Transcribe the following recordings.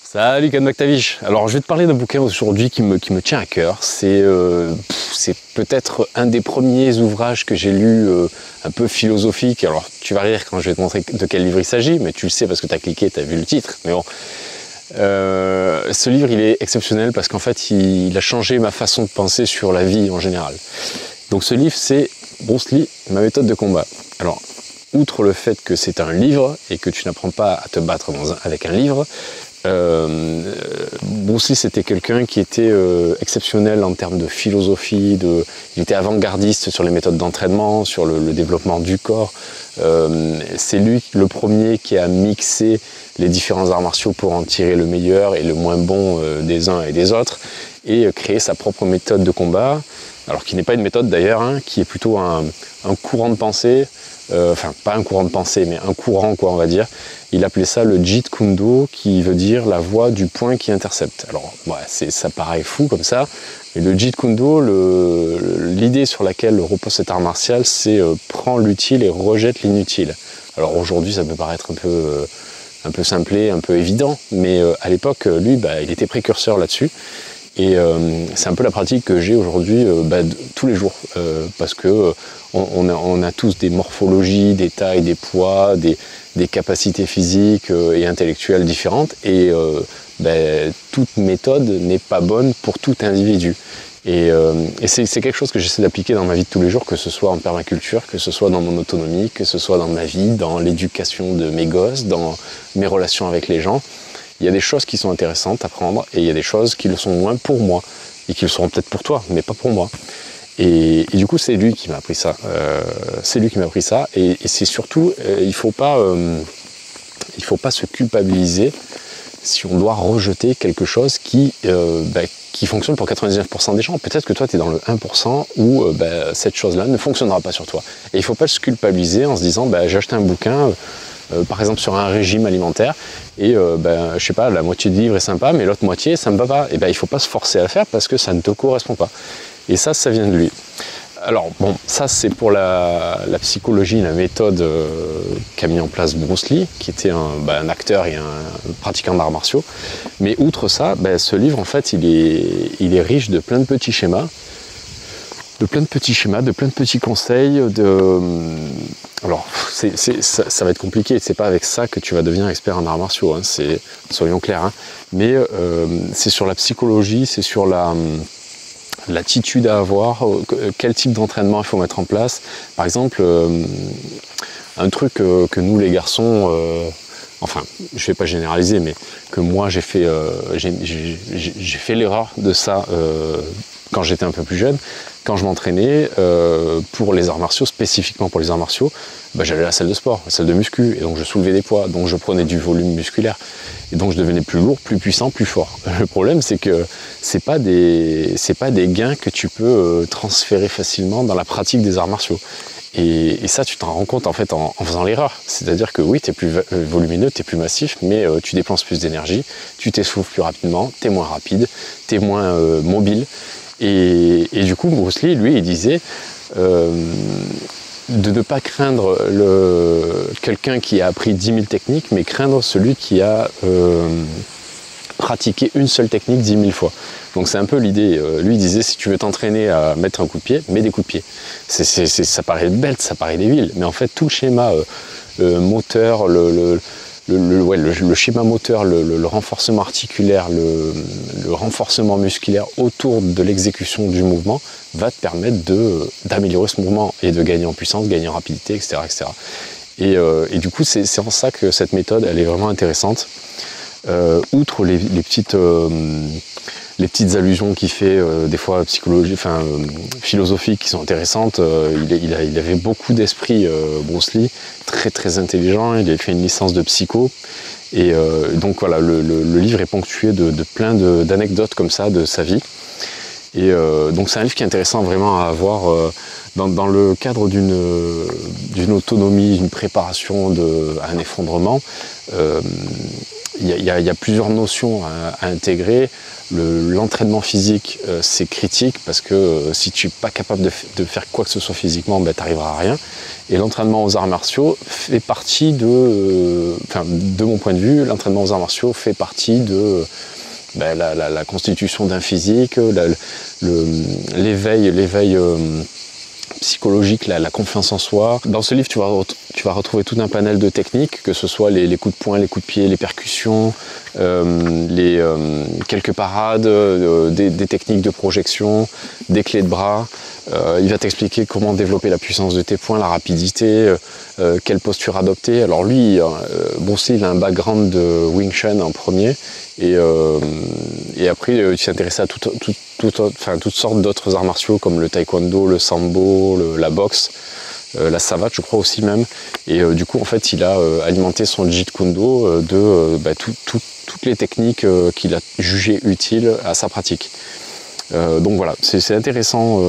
Salut Kan Maktavish. Alors je vais te parler d'un bouquin aujourd'hui qui me tient à cœur. C'est peut-être un des premiers ouvrages que j'ai lu un peu philosophique. Alors tu vas rire quand je vais te montrer de quel livre il s'agit, mais tu le sais parce que tu as cliqué, tu as vu le titre. Mais bon, ce livre il est exceptionnel parce qu'en fait il a changé ma façon de penser sur la vie en général. Donc ce livre c'est Bruce Lee, ma méthode de combat. Alors outre le fait que c'est un livre et que tu n'apprends pas à te battre avec un livre, Bruce Lee c'était quelqu'un qui était exceptionnel en termes de philosophie, il était avant-gardiste sur les méthodes d'entraînement, sur le développement du corps. C'est lui le premier qui a mixé les différents arts martiaux pour en tirer le meilleur et le moins bon des uns et des autres, et créer sa propre méthode de combat, alors qui n'est pas une méthode d'ailleurs, hein, qui est plutôt un courant de pensée, enfin pas un courant de pensée mais un courant quoi on va dire. Il appelait ça le Jeet Kune Do, qui veut dire la voie du point qui intercepte. Alors ouais, ça paraît fou comme ça, mais le Jeet Kune Do, l'idée sur laquelle repose cet art martial, c'est prends l'utile et rejette l'inutile. Alors aujourd'hui ça peut paraître un peu simplé, un peu évident, mais à l'époque lui il était précurseur là-dessus. Et c'est un peu la pratique que j'ai aujourd'hui tous les jours, parce que on a tous des morphologies, des tailles, des poids, des capacités physiques et intellectuelles différentes, et toute méthode n'est pas bonne pour tout individu. Et c'est quelque chose que j'essaie d'appliquer dans ma vie de tous les jours, que ce soit en permaculture, que ce soit dans mon autonomie, que ce soit dans ma vie, dans l'éducation de mes gosses, dans mes relations avec les gens. Il y a des choses qui sont intéressantes à prendre et il y a des choses qui le sont moins pour moi et qui le seront peut-être pour toi, mais pas pour moi. Et du coup, c'est lui qui m'a appris ça. Et c'est surtout, il ne faut pas se culpabiliser si on doit rejeter quelque chose qui fonctionne pour 99% des gens. Peut-être que toi, tu es dans le 1% où cette chose-là ne fonctionnera pas sur toi. Et il ne faut pas se culpabiliser en se disant j'ai acheté un bouquin, par exemple sur un régime alimentaire, et je sais pas, la moitié du livre est sympa, mais l'autre moitié, ça ne me va pas. Et il ne faut pas se forcer à le faire parce que ça ne te correspond pas. Et ça vient de lui. Alors bon, ça c'est pour la psychologie, la méthode qu'a mis en place Bruce Lee, qui était un acteur et un pratiquant d'arts martiaux. Mais outre ça, ce livre en fait il est riche de plein de petits schémas, de plein de petits conseils. Alors ça va être compliqué, c'est pas avec ça que tu vas devenir expert en arts martiaux, hein, soyons clairs, hein. Mais c'est sur la psychologie, c'est sur l'attitude à avoir, quel type d'entraînement il faut mettre en place. Par exemple, un truc que nous les garçons, enfin je vais pas généraliser, mais que moi j'ai fait l'erreur de ça quand j'étais un peu plus jeune. Quand je m'entraînais pour les arts martiaux, spécifiquement pour les arts martiaux, j'allais à la salle de sport, la salle de muscu, et donc je soulevais des poids, donc je prenais du volume musculaire, et donc je devenais plus lourd, plus puissant, plus fort. Le problème c'est que c'est pas des gains que tu peux transférer facilement dans la pratique des arts martiaux. Et ça, tu t'en rends compte en fait en faisant l'erreur. C'est-à-dire que oui, tu es plus volumineux, tu es plus massif, mais tu dépenses plus d'énergie, tu t'essouffles plus rapidement, tu es moins rapide, tu es moins mobile. Et du coup, Bruce Lee, lui, il disait de ne pas craindre quelqu'un qui a appris 10 000 techniques, mais craindre celui qui a pratiqué une seule technique 10 000 fois. Donc c'est un peu l'idée. Lui, il disait, si tu veux t'entraîner à mettre un coup de pied, mets des coups de pied. Ça paraît bête, ça paraît débile, mais en fait, tout le schéma moteur, le schéma moteur, le renforcement articulaire, le renforcement musculaire autour de l'exécution du mouvement va te permettre d'améliorer ce mouvement et de gagner en puissance, gagner en rapidité, etc. etc. Et du coup, c'est en ça que cette méthode, elle est vraiment intéressante. Outre les petites allusions qu'il fait des fois philosophiques qui sont intéressantes, il avait beaucoup d'esprit, Bruce Lee, très très intelligent. Il avait fait une licence de psycho, et donc voilà, le livre est ponctué de plein d'anecdotes comme ça de sa vie. Et donc c'est un livre qui est intéressant vraiment à avoir dans le cadre d'une autonomie, d'une préparation à un effondrement. Il y a plusieurs notions à intégrer. L'entraînement physique, c'est critique parce que si tu n'es pas capable de faire quoi que ce soit physiquement, ben, tu n'arriveras à rien. Et l'entraînement aux arts martiaux fait partie de mon point de vue, l'entraînement aux arts martiaux fait partie de la constitution d'un physique, l'éveil psychologique, la confiance en soi. Dans ce livre, tu vas retrouver tout un panel de techniques, que ce soit les coups de poing, les coups de pied, les percussions, quelques parades, des techniques de projection, des clés de bras. Il va t'expliquer comment développer la puissance de tes poings, la rapidité, quelle posture adopter. Alors lui, Bruce Lee, il a un background de Wing Chun en premier, et après il s'est intéressé à toutes sortes d'autres arts martiaux comme le taekwondo, le sambo, la boxe, la savate je crois aussi même. Et du coup en fait il a alimenté son jeet kune-do toutes les techniques qu'il a jugées utiles à sa pratique. Donc voilà, c'est intéressant,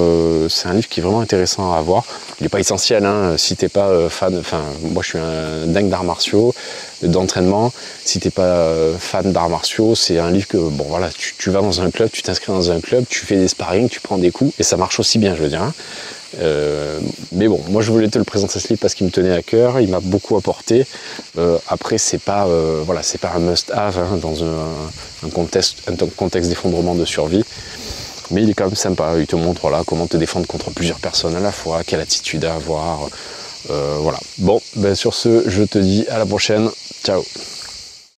c'est un livre qui est vraiment intéressant à avoir. Il n'est pas essentiel, hein, si t'es pas fan, moi je suis un dingue d'arts martiaux, d'entraînement. Si t'es pas fan d'arts martiaux, c'est un livre que, bon voilà, tu vas dans un club, tu t'inscris dans un club, tu fais des sparring, tu prends des coups, et ça marche aussi bien, je veux dire. Hein. Mais bon, moi je voulais te le présenter ce livre parce qu'il me tenait à cœur, il m'a beaucoup apporté. Après c'est pas un must-have hein, dans un contexte d'effondrement de survie. Mais il est quand même sympa, il te montre comment te défendre contre plusieurs personnes à la fois, quelle attitude à avoir. Voilà. Bon, sur ce, je te dis à la prochaine. Ciao.